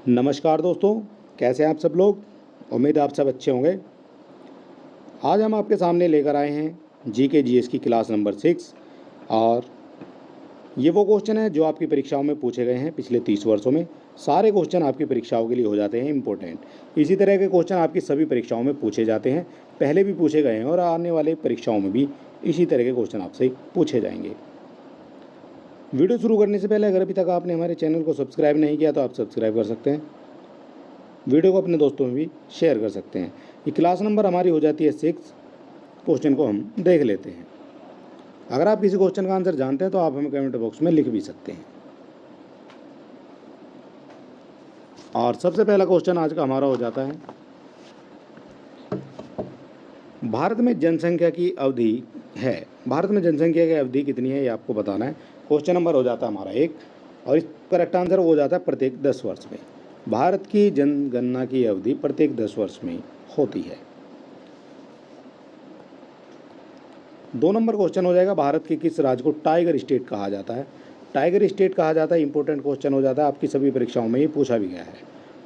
नमस्कार दोस्तों, कैसे हैं आप सब लोग। उम्मीद है आप सब अच्छे होंगे। आज हम आपके सामने लेकर आए हैं जीके जीएस की क्लास नंबर 6 और ये वो क्वेश्चन है जो आपकी परीक्षाओं में पूछे गए हैं पिछले 30 वर्षों में। सारे क्वेश्चन आपकी परीक्षाओं के लिए हो जाते हैं इम्पोर्टेंट। इसी तरह के क्वेश्चन आपकी सभी परीक्षाओं में पूछे जाते हैं, पहले भी पूछे गए हैं और आने वाले परीक्षाओं में भी इसी तरह के क्वेश्चन आपसे पूछे जाएंगे। वीडियो शुरू करने से पहले अगर अभी तक आपने हमारे चैनल को सब्सक्राइब नहीं किया तो आप सब्सक्राइब कर सकते हैं। वीडियो को अपने दोस्तों में भी शेयर कर सकते हैं। ये क्लास नंबर हमारी हो जाती है 6। क्वेश्चन को हम देख लेते हैं। अगर आप किसी क्वेश्चन का आंसर जानते हैं तो आप हमें कमेंट बॉक्स में लिख भी सकते हैं। और सबसे पहला क्वेश्चन आज का हमारा हो जाता है, भारत में जनसंख्या की अवधि है। भारत में जनसंख्या की अवधि कितनी है ये आपको बताना है। क्वेश्चन नंबर हो जाता है हमारा 1 और इस करेक्ट आंसर हो जाता है प्रत्येक 10 वर्ष में। भारत की जनगणना की अवधि प्रत्येक 10 वर्ष में होती है। 2 नंबर क्वेश्चन हो जाएगा, भारत के किस राज्य को टाइगर स्टेट कहा जाता है। टाइगर स्टेट कहा जाता है, इंपॉर्टेंट क्वेश्चन हो जाता है, आपकी सभी परीक्षाओं में ये पूछा भी गया है।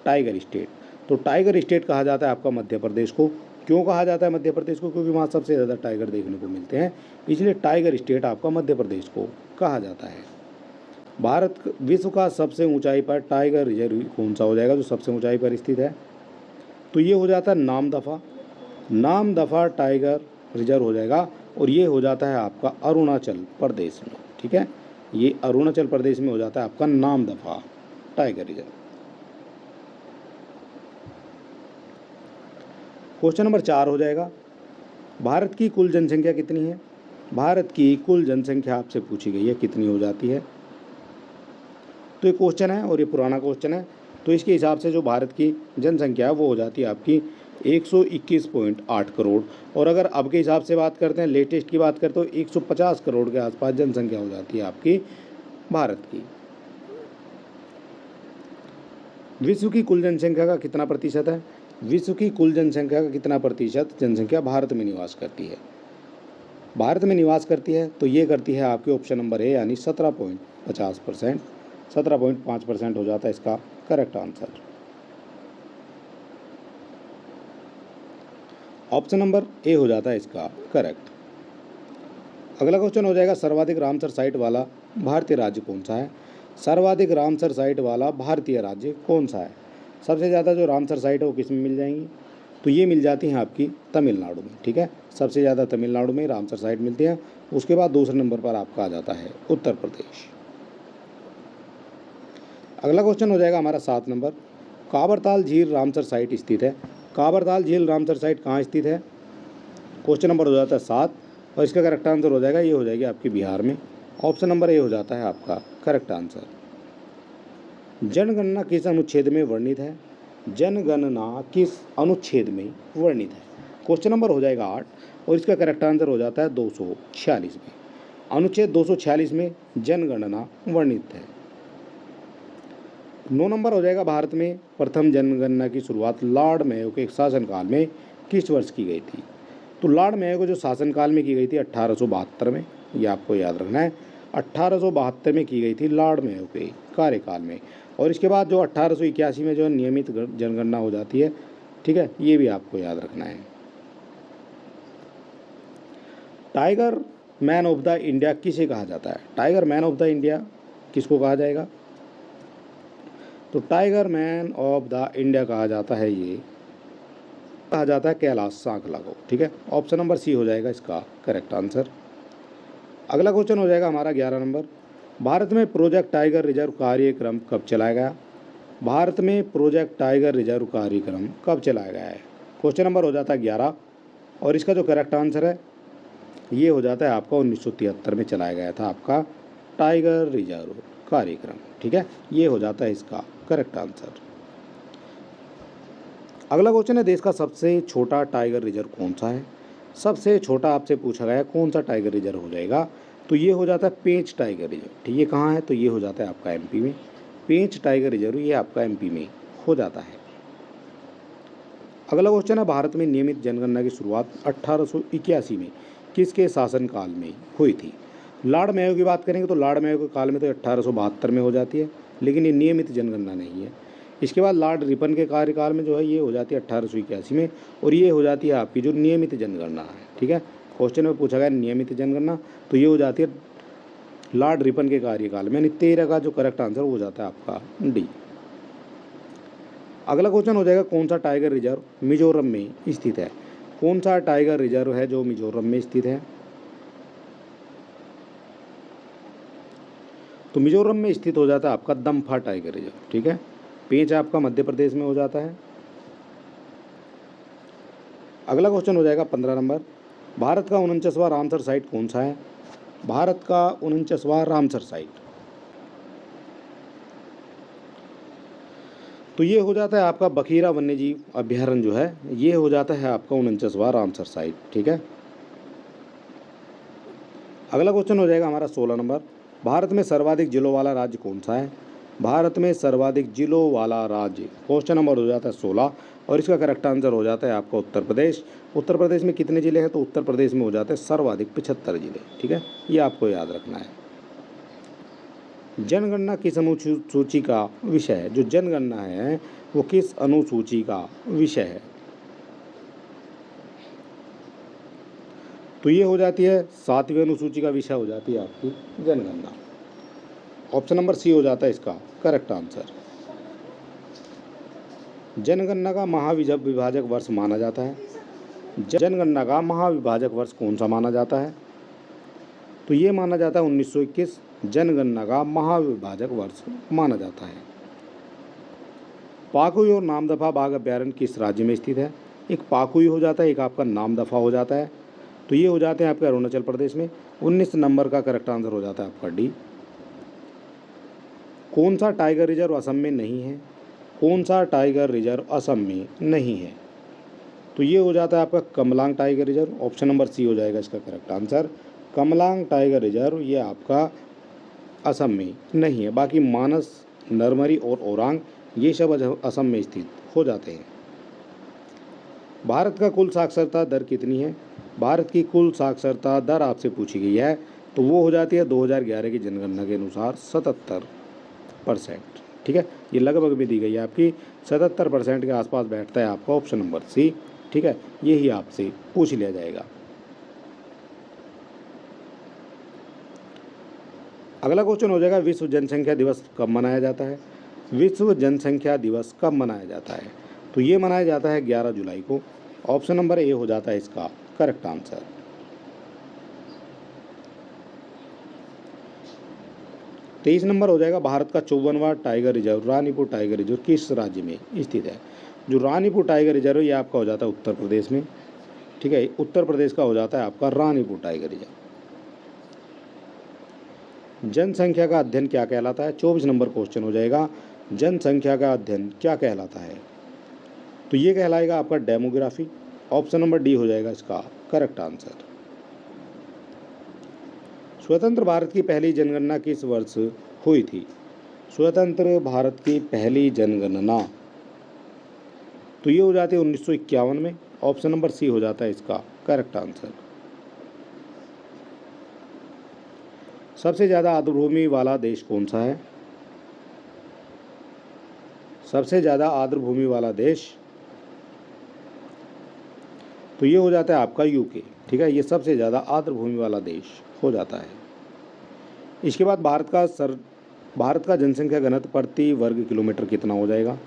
टाइगर स्टेट, तो टाइगर स्टेट कहा जाता है आपका मध्य प्रदेश को। क्यों कहा जाता है मध्य प्रदेश को? क्योंकि वहाँ सबसे ज़्यादा टाइगर देखने को मिलते हैं, इसलिए टाइगर स्टेट आपका मध्य प्रदेश को कहा जाता है। भारत विश्व का सबसे ऊंचाई पर टाइगर रिजर्व कौन सा हो जाएगा जो सबसे ऊंचाई पर स्थित है? तो ये हो जाता है नामदफा। नामदफा टाइगर रिजर्व हो जाएगा और ये हो जाता है आपका अरुणाचल प्रदेश में। ठीक है, ये अरुणाचल प्रदेश में हो जाता है आपका Namdapha tiger reserve. Question number 4 हो जाएगा, भारत की कुल जनसंख्या कितनी है। भारत की कुल जनसंख्या आपसे पूछी गई है, कितनी हो जाती है। तो ये क्वेश्चन है और ये पुराना क्वेश्चन है, तो इसके हिसाब से जो भारत की जनसंख्या है वो हो जाती है आपकी 121.8 करोड़। और अगर अब के हिसाब से बात करते हैं, लेटेस्ट की बात करते हो, 150 करोड़ के आसपास जनसंख्या हो जाती है आपकी भारत की। विश्व की कुल जनसंख्या का कितना प्रतिशत है? विश्व की कुल जनसंख्या का कितना प्रतिशत जनसंख्या भारत में निवास करती है? भारत में निवास करती है तो ये करती है आपके ऑप्शन नंबर ए यानी 17.50%। 17.5% हो जाता है इसका correct answer. Option number A हो जाता है इसका करेक्ट। अगला क्वेश्चन हो जाएगा, सर्वाधिक रामसर साइट वाला भारतीय राज्य कौन सा है। सर्वाधिक रामसर साइट वाला भारतीय राज्य कौन सा है? सबसे ज़्यादा जो रामसर साइट है वो किस में मिल जाएंगी? तो ये मिल जाती हैं आपकी तमिलनाडु में। ठीक है, सबसे ज़्यादा तमिलनाडु में रामसर साइट मिलती हैं। उसके बाद दूसरे नंबर पर आपका आ जाता है उत्तर प्रदेश। अगला क्वेश्चन हो जाएगा हमारा 7 नंबर, काबरताल झील रामसर साइट स्थित है। काबरताल झील रामसर साइट कहाँ स्थित है? क्वेश्चन नंबर हो जाता है 7 और इसका करेक्ट आंसर हो जाएगा, ये हो जाएगी आपकी बिहार में। ऑप्शन नंबर ए हो जाता है आपका करेक्ट आंसर। जनगणना किस अनुच्छेद में वर्णित है? जनगणना किस अनुच्छेद में वर्णित है? क्वेश्चन नंबर हो जाएगा 8 और इसका करेक्ट आंसर हो जाता है 246 में। अनुच्छेद 246 में जनगणना वर्णित है। 9 नंबर हो जाएगा, भारत में प्रथम जनगणना की शुरुआत लॉर्ड मेयो के शासनकाल में किस वर्ष की गई थी? तो लॉर्ड मेयो को जो शासनकाल में की गई थी 1872 में, ये आपको याद रखना है। 1872 में की गई थी लॉर्ड मेयो के कार्यकाल में। और इसके बाद जो 1881 में जो नियमित जनगणना हो जाती है। ठीक है, ये भी आपको याद रखना है। Tiger man of the India किसे कहा जाता है? Tiger man of the India किसको कहा जाएगा? तो tiger man of the India कहा जाता है, ये कहा जाता है कैलाश सांकला को। ठीक है, ऑप्शन नंबर सी हो जाएगा इसका करेक्ट आंसर। अगला क्वेश्चन हो जाएगा हमारा 11 नंबर, भारत में प्रोजेक्ट टाइगर रिजर्व कार्यक्रम कब चलाया गया? भारत में प्रोजेक्ट टाइगर रिजर्व कार्यक्रम कब चलाया गया है? क्वेश्चन नंबर हो जाता है 11 और इसका जो करेक्ट आंसर है ये हो जाता है आपका 1973 में चलाया गया था आपका टाइगर रिजर्व कार्यक्रम। ठीक है, ये हो जाता है इसका करेक्ट आंसर। अगला क्वेश्चन है, देश का सबसे छोटा टाइगर रिजर्व कौन सा है? सबसे छोटा आपसे पूछा गया कौन सा टाइगर रिजर्व हो जाएगा? तो ये हो जाता है पेंच टाइगर रिजर्व। ठीक है, ये कहाँ है? तो ये हो जाता है आपका एमपी में। पेंच टाइगर रिजर्व ये आपका एमपी में हो जाता है। अगला क्वेश्चन है, भारत में नियमित जनगणना की शुरुआत 1881 में किसके शासनकाल में हुई थी? लॉर्ड मेयो की बात करेंगे तो लॉर्ड मेयो के काल में तो 1872 में हो जाती है, लेकिन ये नियमित जनगणना नहीं है। इसके बाद लॉर्ड रिपन के कार्यकाल में जो है ये हो जाती है 1881 में, और ये हो जाती है आपकी जो नियमित जनगणना है। ठीक है, क्वेश्चन में पूछा गया नियमित जनगणना, तो ये हो जाती है लॉर्ड रिपन के कार्यकाल में, यानी 13 का जो करेक्ट आंसर हो जाता है आपका डी। अगला क्वेश्चन हो जाएगा कौन सा टाइगर रिजर्व मिजोरम में स्थित है। कौन सा टाइगर रिजर्व है जो मिजोरम में स्थित है। तो मिजोरम में स्थित हो जाता है आपका दम्फा टाइगर रिजर्व। ठीक है, पेंच आपका मध्य प्रदेश में हो जाता है। अगला क्वेश्चन हो जाएगा 15 नंबर, भारत का 49वां रामसर साइट कौन सा है। भारत का 49वां रामसर साइट, तो ये हो जाता है आपका बखीरा वन्यजीव अभ्यारण्य जो है, ये हो जाता है आपका 49वां रामसर साइट। ठीक है, अगला क्वेश्चन हो जाएगा हमारा 16 नंबर, भारत में सर्वाधिक जिलों वाला राज्य कौन सा है। भारत में सर्वाधिक जिलों वाला राज्य, क्वेश्चन नंबर हो जाता है 16, और इसका करेक्ट आंसर हो जाता है आपका उत्तर प्रदेश। उत्तर प्रदेश में कितने ज़िले हैं, तो उत्तर प्रदेश में हो जाते हैं सर्वाधिक 75 जिले। ठीक है, ये आपको याद रखना है। जनगणना किस अनुसूची का विषय है। जो जनगणना है वो किस अनुसूची का विषय है, तो ये हो जाती है 7वीं अनुसूची का विषय हो जाती है आपकी जनगणना। ऑप्शन नंबर सी हो जाता है इसका करेक्ट आंसर। जनगणना का महाविभाजक वर्ष माना जाता है। जनगणना का महाविभाजक वर्ष कौन सा माना जाता है, तो ये माना जाता है 1921 जनगणना का महाविभाजक वर्ष माना जाता है। पाकुई और नामदफा बाघ अभ्यारण्य किस राज्य में स्थित है। एक पाकुई हो जाता है, एक आपका नामदफा हो जाता है, तो ये हो जाते हैं आपके अरुणाचल प्रदेश में। 19 नंबर का करेक्ट आंसर हो जाता है आपका डी। कौन सा टाइगर रिजर्व असम में नहीं है। कौन सा टाइगर रिजर्व असम में नहीं है, तो ये हो जाता है आपका Kamlang tiger reserve. Option number C हो जाएगा इसका correct answer. Kamlang tiger reserve ये आपका असम में नहीं है। बाकी मानस, नरमरी और ओरांग ये सब असम में स्थित हो जाते हैं। भारत का कुल साक्षरता दर कितनी है। भारत की कुल साक्षरता दर आपसे पूछी गई है, तो वो हो जाती है 2011 की जनगणना के अनुसार 77%। ठीक है, ये लगभग भी दी गई है आपकी 77% के आसपास बैठता है आपका ऑप्शन नंबर सी। ठीक है, यही आपसे पूछ लिया जाएगा। अगला क्वेश्चन हो जाएगा विश्व जनसंख्या दिवस कब मनाया जाता है। विश्व जनसंख्या दिवस कब मनाया जाता है, तो ये मनाया जाता है 11 जुलाई को। ऑप्शन नंबर ए हो जाता है इसका करेक्ट आंसर। तेईस नंबर हो जाएगा भारत का 54वां tiger reserve Ranipur tiger reserve किस राज्य में स्थित है। जो रानीपुर टाइगर रिजर्व ये आपका हो जाता है उत्तर प्रदेश में। ठीक है, उत्तर प्रदेश का हो जाता है आपका रानीपुर टाइगर रिजर्व। जनसंख्या का अध्ययन क्या कहलाता है। 24 नंबर क्वेश्चन हो जाएगा, जनसंख्या का अध्ययन क्या कहलाता है, तो ये कहलाएगा आपका डेमोग्राफी। ऑप्शन नंबर डी हो जाएगा इसका करेक्ट आंसर। स्वतंत्र भारत की पहली जनगणना किस वर्ष हुई थी। स्वतंत्र भारत की पहली जनगणना, तो ये हो जाती है 1951 में। ऑप्शन नंबर सी हो जाता है इसका करेक्ट आंसर। सबसे ज़्यादा आर्द्रभूमि वाला देश कौन सा है। सबसे ज़्यादा आर्द्रभूमि वाला देश, तो ये हो जाता है आपका यूके। ठीक है, ये सबसे ज़्यादा आर्द्रभूमि वाला देश हो जाता है। इसके बाद भारत का जनसंख्या घनत्व प्रति वर्ग किलोमीटर कितना हो जाएगा।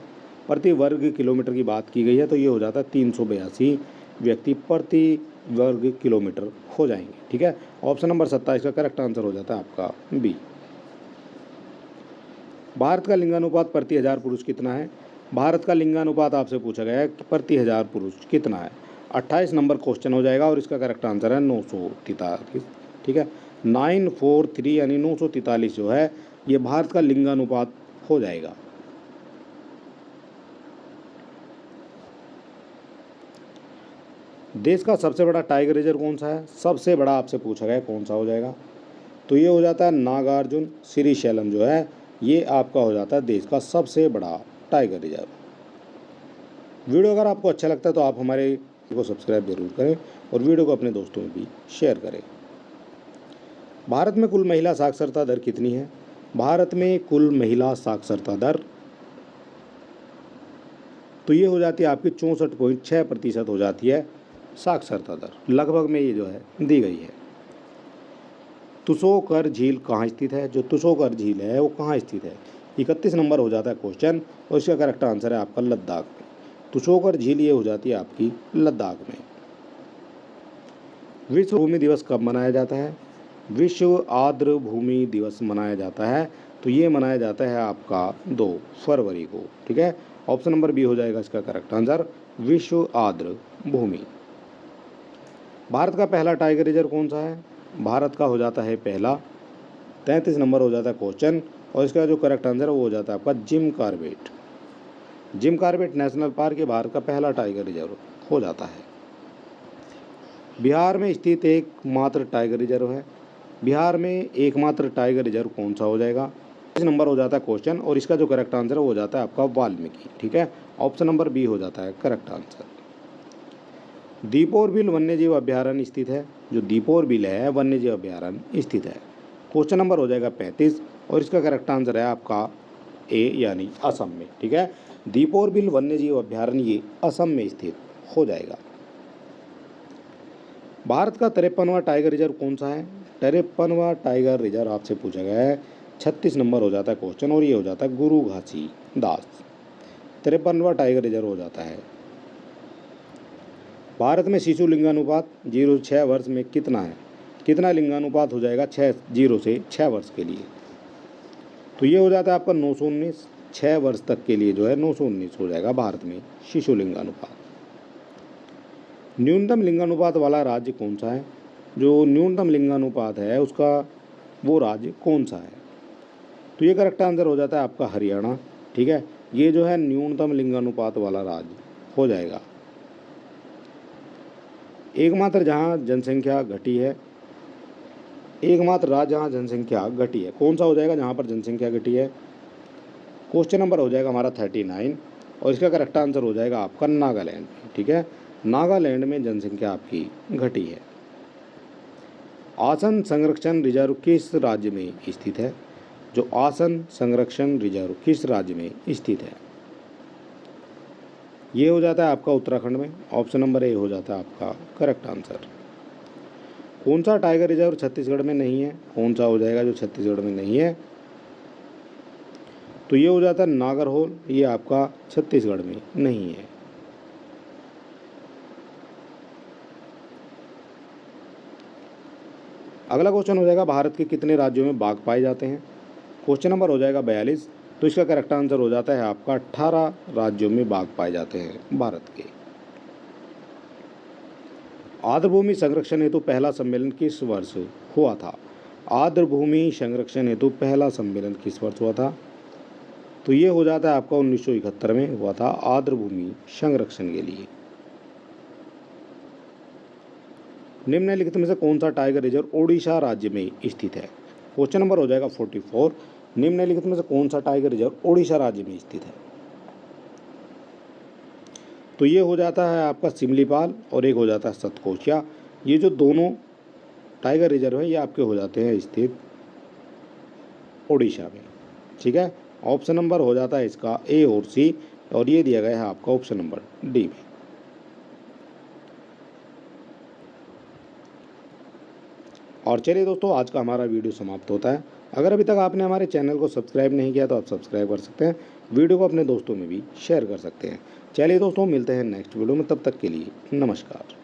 प्रति वर्ग किलोमीटर की बात की गई है, तो ये हो जाता है 382 व्यक्ति प्रति वर्ग किलोमीटर हो जाएंगे। ठीक है, ऑप्शन नंबर 27 का करेक्ट आंसर हो जाता है आपका बी। भारत का लिंगानुपात प्रति 1000 पुरुष कितना है। भारत का लिंगानुपात आपसे पूछा गया है कि प्रति 1000 पुरुष कितना है। 28 नंबर क्वेश्चन हो जाएगा और इसका करेक्ट आंसर है 943। ठीक है, 943 यानी 943 जो है ये भारत का लिंगानुपात हो जाएगा। देश का सबसे बड़ा टाइगर रिजर्व कौन सा है। सबसे बड़ा आपसे पूछा गया कौन सा हो जाएगा, तो ये हो जाता है नागार्जुन श्रीशैलम जो है ये आपका हो जाता है देश का सबसे बड़ा टाइगर रिजर्व। वीडियो अगर आपको अच्छा लगता है तो आप हमारे को सब्सक्राइब जरूर करें और वीडियो को अपने दोस्तों में भी शेयर करें। भारत में कुल महिला साक्षरता दर कितनी है। भारत में कुल महिला साक्षरता दर, तो ये हो जाती है आपकी 64.6% हो जाती है साक्षरता दर, लगभग में ये जो है दी गई है। तुषोकर झील कहाँ स्थित है? जो तुषोकर झील है वो कहाँ स्थित है? 31 नंबर हो जाता है क्वेश्चन, और इसका करेक्ट आंसर है आपका लद्दाख में। तुषोकर झील ये हो जाती है आपकी लद्दाख में। विश्व भूमि दिवस कब मनाया जाता है? विश्व आर्द्र भूमि दिवस मनाया जाता है, तो ये मनाया जाता है आपका 2 फरवरी को। ठीक है, ऑप्शन नंबर बी हो जाएगा इसका करेक्ट आंसर, विश्व आर्द्र भूमि। भारत का पहला टाइगर रिजर्व कौन सा है? भारत का हो जाता है पहला, 33 नंबर हो जाता है क्वेश्चन, और इसका जो करेक्ट आंसर है वो हो जाता है आपका Jim Corbett. Jim Corbett national park ये भारत का पहला टाइगर रिजर्व हो जाता है। बिहार में स्थित एकमात्र टाइगर रिजर्व है। बिहार में एकमात्र टाइगर रिजर्व कौन सा हो जाएगा? इस नंबर हो जाता है क्वेश्चन, और इसका जो करेक्ट आंसर है वो हो जाता है आपका वाल्मीकि। ठीक है, ऑप्शन नंबर बी हो जाता है करेक्ट आंसर। दीपोर बिल वन्यजीव अभ्यारण्य स्थित है। जो दीपोर बिल है वन्यजीव अभ्यारण्य स्थित है। क्वेश्चन नंबर हो जाएगा 35, और इसका करेक्ट आंसर है आपका ए यानी असम में। ठीक है, दीपोर बिल वन्यजीव अभ्यारण्य ये असम में स्थित हो जाएगा। भारत का 53वां टाइगर रिजर्व कौन सा है? 53वां टाइगर रिजर्व आपसे पूछा गया है, 36 नंबर हो जाता है क्वेश्चन, और ये हो जाता है गुरु घासीदास। 53वां टाइगर रिजर्व हो जाता है। भारत में शिशु लिंगानुपात 0 से 6 वर्ष में कितना है? कितना लिंगानुपात हो जाएगा 0 से 6 वर्ष के लिए? तो ये हो जाता है आपका 919, 6 वर्ष तक के लिए जो है 919 हो जाएगा भारत में शिशु लिंगानुपात। न्यूनतम लिंगानुपात वाला राज्य कौन सा है? जो न्यूनतम लिंगानुपात है उसका वो राज्य कौन सा है? तो ये करेक्ट आंसर हो जाता है आपका हरियाणा। ठीक है, ये जो है न्यूनतम लिंगानुपात वाला राज्य हो जाएगा। एकमात्र जहाँ जनसंख्या घटी है, एकमात्र राज्य जहाँ जनसंख्या घटी है कौन सा हो जाएगा जहाँ पर जनसंख्या घटी है? क्वेश्चन नंबर हो जाएगा हमारा 39, और इसका करेक्ट आंसर हो जाएगा आपका नागालैंड। ठीक है, नागालैंड में जनसंख्या आपकी घटी है। आसन संरक्षण रिजर्व किस राज्य में स्थित है? जो आसन संरक्षण रिजर्व किस राज्य में स्थित है? ये हो जाता है आपका उत्तराखंड में। ऑप्शन नंबर ए हो जाता है आपका करेक्ट आंसर। कौन सा टाइगर रिजर्व छत्तीसगढ़ में नहीं है? कौन सा हो जाएगा जो छत्तीसगढ़ में नहीं है? तो ये हो जाता है नागरहोल, ये आपका छत्तीसगढ़ में नहीं है। अगला क्वेश्चन हो जाएगा भारत के कितने राज्यों में बाघ पाए जाते हैं? क्वेश्चन नंबर हो जाएगा 42, तो इसका करेक्ट आंसर हो जाता है आपका 18 राज्यों में बाघ पाए जाते हैं भारत के। आर्द्रभूमि संरक्षण हेतु पहला सम्मेलन किस वर्ष हुआ था? आर्द्रभूमि संरक्षण हेतु पहला सम्मेलन किस वर्ष हुआ था? तो ये हो जाता है आपका 1971 में हुआ था आर्द्रभूमि संरक्षण के लिए। निम्नलिखित में से कौन सा टाइगर रिजर्व ओडिशा राज्य में स्थित है? क्वेश्चन नंबर हो जाएगा 44, निम्नलिखित में से कौन सा टाइगर रिजर्व ओडिशा राज्य में स्थित है? तो ये हो जाता है आपका सिमलीपाल, और एक हो जाता है सतकोशिया। ये जो दोनों टाइगर रिजर्व है ये आपके हो जाते हैं स्थित ओडिशा में। ठीक है, ऑप्शन नंबर हो जाता है इसका ए और सी, और ये दिया गया है आपका ऑप्शन नंबर डी में। और चलिए दोस्तों, आज का हमारा वीडियो समाप्त होता है। अगर अभी तक आपने हमारे चैनल को सब्सक्राइब नहीं किया तो आप सब्सक्राइब कर सकते हैं, वीडियो को अपने दोस्तों में भी शेयर कर सकते हैं। चलिए दोस्तों, मिलते हैं नेक्स्ट वीडियो में, तब तक के लिए नमस्कार।